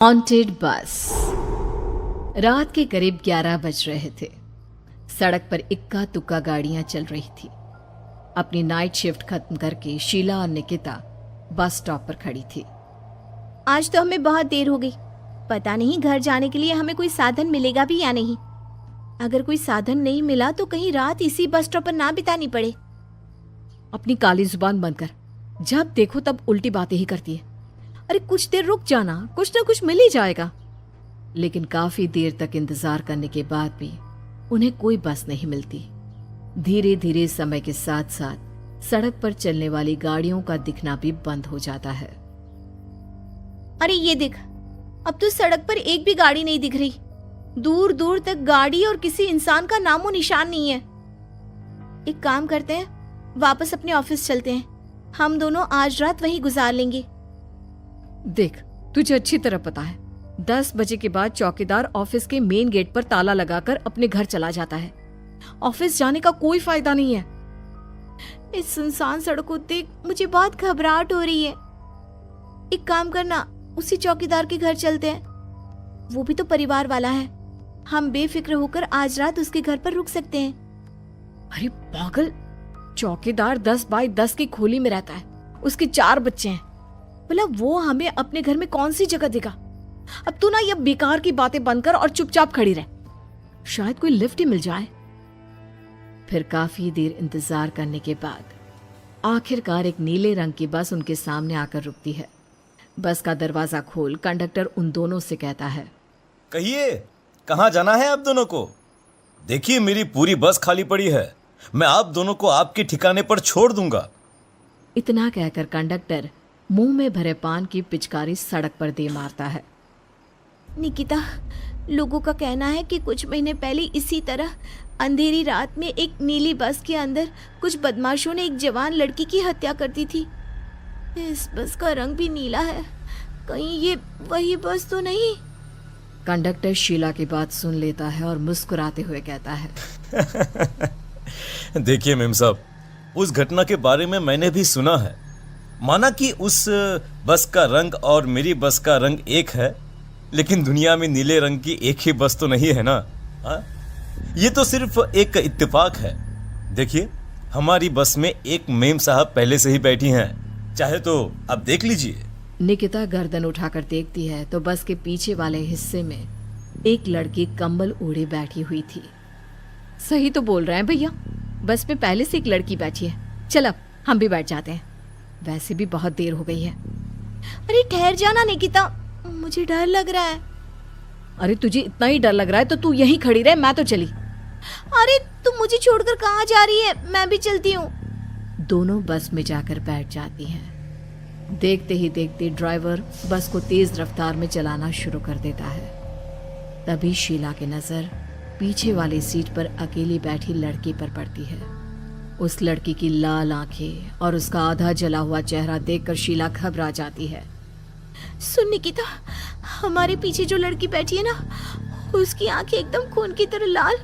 Haunted बस। रात के करीब 11 बज रहे थे। सड़क पर इक्का तुक्का गाड़ियां चल रही थी। अपनी नाइट शिफ्ट खत्म करके शीला और निकिता बस स्टॉप पर खड़ी थी। आज तो हमें बहुत देर हो गई। पता नहीं घर जाने के लिए हमें कोई साधन मिलेगा भी या नहीं। अगर कोई साधन नहीं मिला तो कहीं रात इसी बस स्टॉप पर ना बितानी पड़े। अपनी काली जुबान बंद कर। जब देखो तब उल्टी बातें ही करती है। अरे कुछ देर रुक जाना, कुछ ना कुछ मिल ही जाएगा। लेकिन काफी देर तक इंतजार करने के बाद भी उन्हें कोई बस नहीं मिलती। धीरे धीरे समय के साथ साथ सड़क पर चलने वाली गाड़ियों का दिखना भी बंद हो जाता है। अरे ये देख, अब तो सड़क पर एक भी गाड़ी नहीं दिख रही। दूर दूर तक गाड़ी और किसी इंसान का नामो निशान नहीं है। एक काम करते हैं, वापस अपने ऑफिस चलते हैं। हम दोनों आज रात वहीं गुजार लेंगे। देख, तुझे अच्छी तरह पता है 10 बजे के बाद चौकीदार ऑफिस के मेन गेट पर ताला लगाकर अपने घर चला जाता है। ऑफिस जाने का कोई फायदा नहीं है। इस सुनसान सड़क को देख मुझे बहुत घबराहट हो रही है। एक काम करना, उसी चौकीदार के घर चलते हैं। वो भी तो परिवार वाला है। हम बेफिक्र होकर आज रात उसके घर पर रुक सकते हैं। अरे पागल, चौकीदार 10 बाई 10 की खोली में रहता है। उसके 4 बच्चे हैं। भला वो हमें अपने घर में कौन सी जगह देगा। अब तू ना ये बेकार की बातें बंद कर और चुपचाप खड़ी रह। शायद कोई लिफ्ट ही मिल जाए। फिर काफी देर इंतजार करने के बाद आखिरकार एक नीले रंग की बस उनके सामने आकर रुकती है। बस का दरवाजा खोल कंडक्टर उन दोनों से कहता है, कहिए कहाँ जाना है आप दोनों को? देखिए मेरी पूरी बस खाली पड़ी है। मैं आप दोनों को आपके ठिकाने पर छोड़ दूंगा। इतना कहकर कंडक्टर मुंह में भरे पान की पिचकारी सड़क पर दे मारता है। निकिता, लोगों का कहना है कि कुछ महीने पहले इसी तरह अंधेरी रात में एक नीली बस के अंदर कुछ बदमाशों ने एक जवान लड़की की हत्या कर दी थी। इस बस का रंग भी नीला है। कहीं ये वही बस तो नहीं? कंडक्टर शीला की बात सुन लेता है और मुस्कुराते हुए कहता है, देखिए मेम साहब, उस घटना के बारे में मैंने भी सुना है। माना कि उस बस का रंग और मेरी बस का रंग एक है, लेकिन दुनिया में नीले रंग की एक ही बस तो नहीं है ना। हाँ, ये तो सिर्फ एक इत्तेफाक है। देखिए हमारी बस में एक मेम साहब पहले से ही बैठी हैं, चाहे तो आप देख लीजिए। निकिता गर्दन उठाकर देखती है तो बस के पीछे वाले हिस्से में एक लड़की कंबल ओढ़े बैठी हुई थी। सही तो बोल रहे हैं भैया, बस में पहले से एक लड़की बैठी है। चल अब हम भी बैठ जाते हैं, वैसे भी बहुत देर हो गई है। अरे ठहर जाना निकिता, मुझे डर लग रहा है। अरे तुझे इतना ही डर लग रहा है तो तू यहीं खड़ी रहे, मैं तो चली। अरे तुम मुझे छोड़कर कहाँ जा रही है? मैं भी चलती हूँ। दोनों बस में जाकर बैठ जाती हैं। देखते ही देखते ड्राइवर बस को तेज रफ्तार में चलाना शुरू कर देता है। तभी शीला की नजर पीछे वाली सीट पर अकेली बैठी लड़की पर पड़ती है। उस लड़की की लाल आंखें और उसका आधा जला हुआ चेहरा देखकर शीला घबरा जाती है। सुन निकिता, हमारे पीछे जो लड़की बैठी है ना, उसकी आंखें एकदम खून की तरह लाल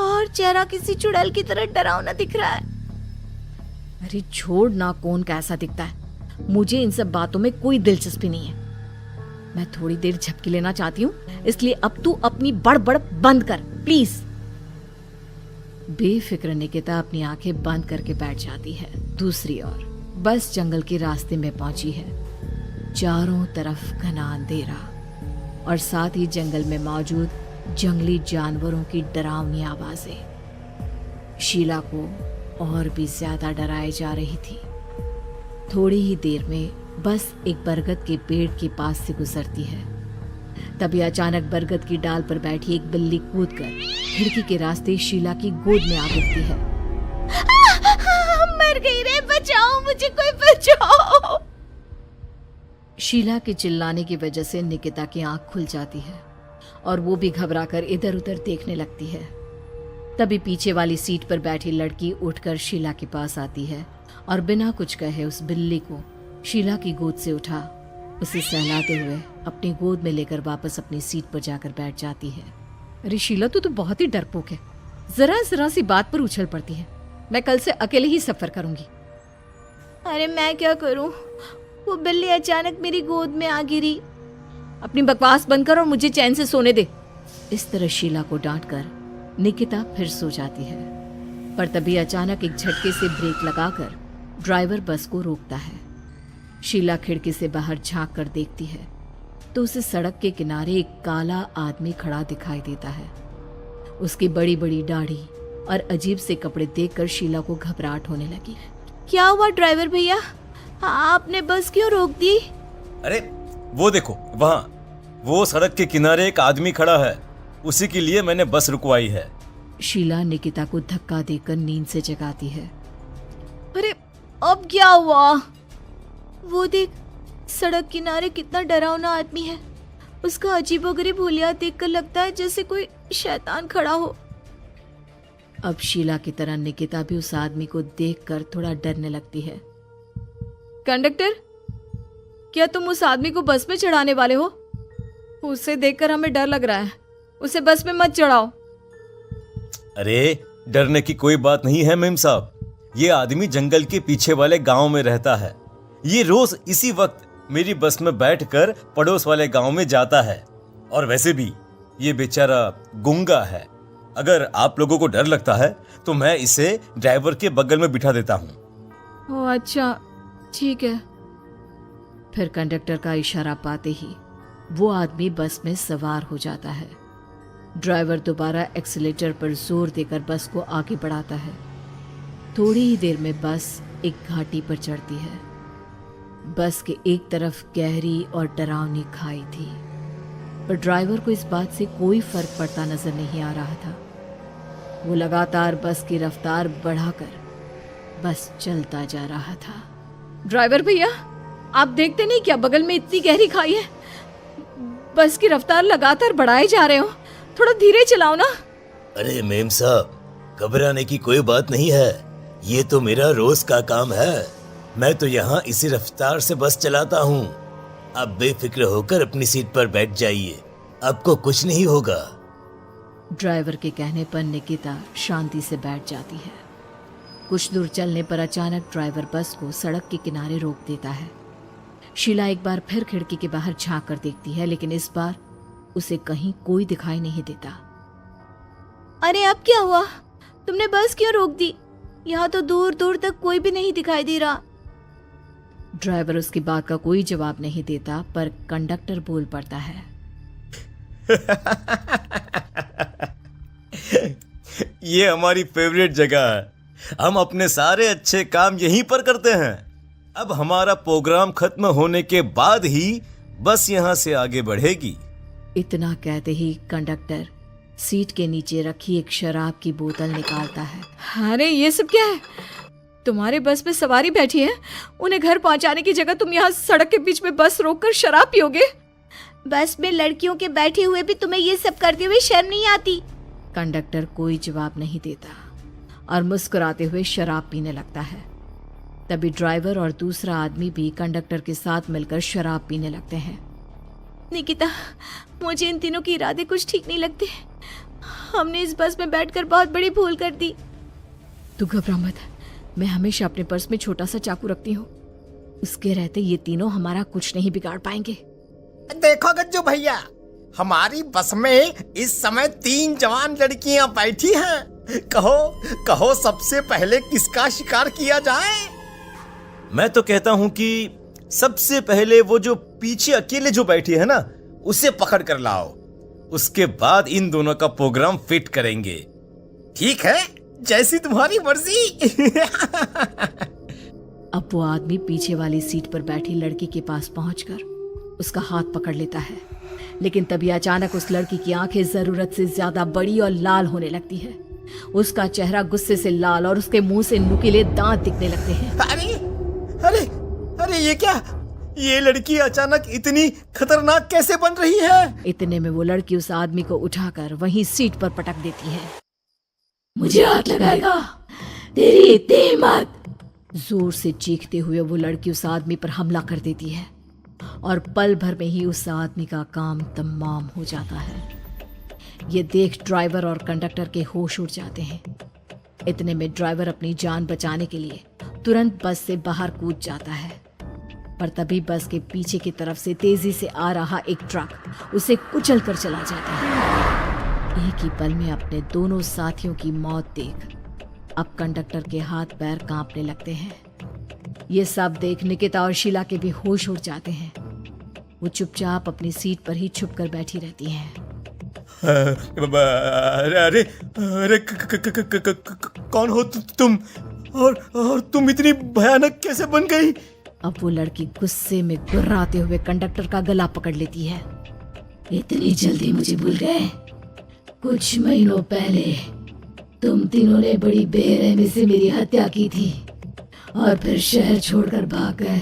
और चेहरा किसी चुड़ैल की तरह डरावना दिख रहा है। अरे छोड़ ना, कौन कैसा दिखता है, मुझे इन सब बातों में कोई दिलचस्पी नहीं है। मैं थोड़ी देर झपकी लेना चाहती हूँ, इसलिए अब तू अपनी बड़बड़ बंद कर प्लीज। बेफिक्र निकिता अपनी आंखें बंद करके बैठ जाती है। दूसरी ओर बस जंगल के रास्ते में पहुंची है। चारों तरफ घना अंधेरा और साथ ही जंगल में मौजूद जंगली जानवरों की डरावनी आवाजें शीला को और भी ज्यादा डराए जा रही थी। थोड़ी ही देर में बस एक बरगद के पेड़ के पास से गुजरती है। तभी अचानक बरगद की डाल पर बैठी एक बिल्ली कूदकर खिड़की के रास्ते शीला की गोद में आ गिरती है। मर गई रे, बचाओ मुझे, कोई बचाओ। शीला के चिल्लाने की वजह से निकिता की आंख खुल जाती है और वो भी घबराकर इधर उधर देखने लगती है। तभी पीछे वाली सीट पर बैठी लड़की उठकर शीला के पास आती है और बिना कुछ कहे उस बिल्ली को शीला की गोद से उठा उसे सहलाते हुए अपनी गोद में लेकर वापस अपनी सीट पर जाकर बैठ जाती है। अरे शीला, तू तो बहुत ही डरपोक है। जरा जरा सी बात पर उछल पड़ती है। मैं कल से अकेले ही सफर करूंगी। अरे मैं क्या करूं? वो बिल्ली अचानक मेरी गोद में आ गिरी। अपनी बकवास बंद कर और मुझे चैन से सोने दे। इस तरह शीला को डांटकर निकिता फिर सो जाती है, पर तभी अचानक एक झटके से ब्रेक लगाकर ड्राइवर बस को रोकता है। शीला खिड़की से बाहर झांक कर देखती है तो उसे सड़क के किनारे एक काला आदमी खड़ा दिखाई देता है। उसकी बड़ी बड़ी दाढ़ी और अजीब से कपड़े देखकर शीला को घबराहट होने लगी। क्या हुआ ड्राइवर भैया, आपने बस क्यों रोक दी? अरे वो देखो, वहाँ वो सड़क के किनारे एक आदमी खड़ा है, उसी के लिए मैंने बस रुकवाई है। शीला निकिता को धक्का देकर नींद से जगाती है। अरे अब क्या हुआ? वो देख, सड़क किनारे कितना डरावना आदमी है। उसका अजीबोगरीब हुलिया देखकर लगता है जैसे कोई शैतान खड़ा हो। अब शीला की तरह निकिता भी उस आदमी को देखकर थोड़ा डरने लगती है। कंडक्टर, क्या तुम उस आदमी को बस में चढ़ाने वाले हो? उसे देखकर हमें डर लग रहा है, उसे बस में मत चढ़ाओ। अरे डरने की कोई बात नहीं है मेम साहब, ये आदमी जंगल के पीछे वाले गांव में रहता है। ये रोज इसी वक्त मेरी बस में बैठकर पड़ोस वाले गांव में जाता है, और वैसे भी ये बेचारा गूंगा है। अगर आप लोगों को डर लगता है तो मैं इसे ड्राइवर के बगल में बिठा देता हूँ। ओह अच्छा, ठीक है। फिर कंडक्टर का इशारा पाते ही वो आदमी बस में सवार हो जाता है। ड्राइवर दोबारा एक्सीलेटर पर जोर देकर बस को आगे बढ़ाता है। थोड़ी ही देर में बस एक घाटी पर चढ़ती है। बस के एक तरफ गहरी और डरावनी खाई थी, पर ड्राइवर को इस बात से कोई फर्क पड़ता नजर नहीं आ रहा था। वो लगातार बस की रफ्तार बढ़ाकर बस चलता जा रहा था। ड्राइवर भैया, आप देखते नहीं क्या बगल में इतनी गहरी खाई है? बस की रफ्तार लगातार बढ़ाए जा रहे हो, थोड़ा धीरे चलाओ ना। अरे मेम साहब, घबराने की कोई बात नहीं है, ये तो मेरा रोज का काम है। मैं तो यहाँ इसी रफ्तार से बस चलाता हूँ। आप बेफिक्र होकर अपनी सीट पर बैठ जाइए, आपको कुछ नहीं होगा। ड्राइवर के कहने पर निकिता शांति से बैठ जाती है। कुछ दूर चलने पर अचानक ड्राइवर बस को सड़क के किनारे रोक देता है। शीला एक बार फिर खिड़की के बाहर झांक कर देखती है, लेकिन इस बार उसे कहीं कोई दिखाई नहीं देता। अरे अब क्या हुआ? तुमने बस क्यों रोक दी? यहाँ तो दूर दूर तक कोई भी नहीं दिखाई दे रहा। ड्राइवर उसकी बात का कोई जवाब नहीं देता, पर कंडक्टर बोल पड़ता है। ये हमारी फेवरेट जगह है, हम अपने सारे अच्छे काम यहीं पर करते हैं। अब हमारा प्रोग्राम खत्म होने के बाद ही बस यहाँ से आगे बढ़ेगी। इतना कहते ही कंडक्टर सीट के नीचे रखी एक शराब की बोतल निकालता है। अरे ये सब क्या है? तुम्हारे बस में सवारी बैठी है, उन्हें घर पहुंचाने की जगह तुम यहाँ सड़क के बीच में बस रोककर शराब पियोगे? बस में लड़कियों के बैठे हुए भी तुम्हें ये सब करते हुए शर्म नहीं आती? कंडक्टर कोई जवाब नहीं देता और मुस्कुराते हुए शराब पीने लगता है। तभी ड्राइवर और दूसरा आदमी भी कंडक्टर के साथ मिलकर शराब पीने लगते हैं। निकिता, मुझे इन तीनों के इरादे कुछ ठीक नहीं लगते। हमने इस बस में बैठकर बहुत बड़ी भूल कर दी। तू घबरा मत, मैं हमेशा अपने पर्स में छोटा सा चाकू रखती हूँ। उसके रहते ये तीनों हमारा कुछ नहीं बिगाड़ पाएंगे। देखो गज्जू भैया, हमारी बस में इस समय 3 जवान लड़कियां बैठी हैं। कहो कहो सबसे पहले किसका शिकार किया जाए? मैं तो कहता हूँ कि सबसे पहले वो जो पीछे अकेले जो बैठी है ना, उसे पकड़ कर लाओ। उसके बाद इन दोनों का प्रोग्राम फिट करेंगे। ठीक है, जैसी तुम्हारी मर्जी। अब वो आदमी पीछे वाली सीट पर बैठी लड़की के पास पहुंचकर उसका हाथ पकड़ लेता है, लेकिन तभी अचानक उस लड़की की आंखें जरूरत से ज्यादा बड़ी और लाल होने लगती है। उसका चेहरा गुस्से से लाल और उसके मुंह से नुकीले दांत दिखने लगते हैं। अरे अरे अरे ये क्या? ये लड़की अचानक इतनी खतरनाक कैसे बन रही है? इतने में वो लड़की उस आदमी को उठाकर वहीं सीट पर पटक देती है। मुझे हाथ लगाएगा, तेरी इतनी हिम्मत! जोर से चीखते हुए वो लड़की उस आदमी पर हमला कर देती है और पल भर में ही उस आदमी का काम तमाम हो जाता है। ये देख ड्राइवर और कंडक्टर के होश उड़ जाते हैं। इतने में ड्राइवर अपनी जान बचाने के लिए तुरंत बस से बाहर कूद जाता है। पर तभी बस के पीछे की तरफ से तेजी से आ रहा एक ट्रक उसे कुचल कर चला जाता है। एक ही पल में अपने दोनों साथियों की मौत देख अब कंडक्टर के हाथ पैर कांपने लगते हैं। ये सब देख निकिता और शीला के भी होश उड़ जाते हैं। वो चुपचाप अपनी सीट पर ही छुप कर बैठी रहती हैं। अरे अरे अरे कौन हो तुम और तुम इतनी भयानक कैसे बन गई? अब वो लड़की गुस्से में गुर्राते हुए कंडक्टर का गला पकड़ लेती है। इतनी जल्दी मुझे भूल गए? कुछ महीनों पहले तुम तीनों ने बड़ी बेरहमी से मेरी हत्या की थी और फिर शहर छोड़कर भाग गए।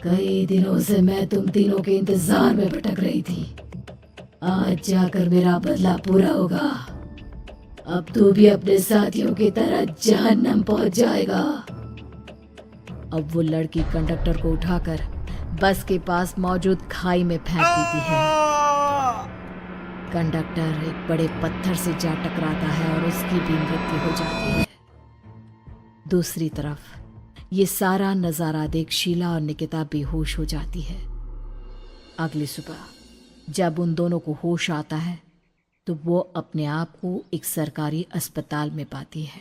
कई दिनों से मैं तुम तीनों के इंतजार में भटक रही थी। आज जाकर मेरा बदला पूरा होगा। अब तू भी अपने साथियों की तरह जहन्नम पहुंच जाएगा। अब वो लड़की कंडक्टर को उठाकर बस के पास मौजूद खाई में फेंक देती है। कंडक्टर एक बड़े पत्थर से जा टकराता है और उसकी भी मृत्यु हो जाती है। दूसरी तरफ ये सारा नजारा देख शीला और निकिता बेहोश हो जाती है। अगली सुबह जब उन दोनों को होश आता है तो वो अपने आप को एक सरकारी अस्पताल में पाती है।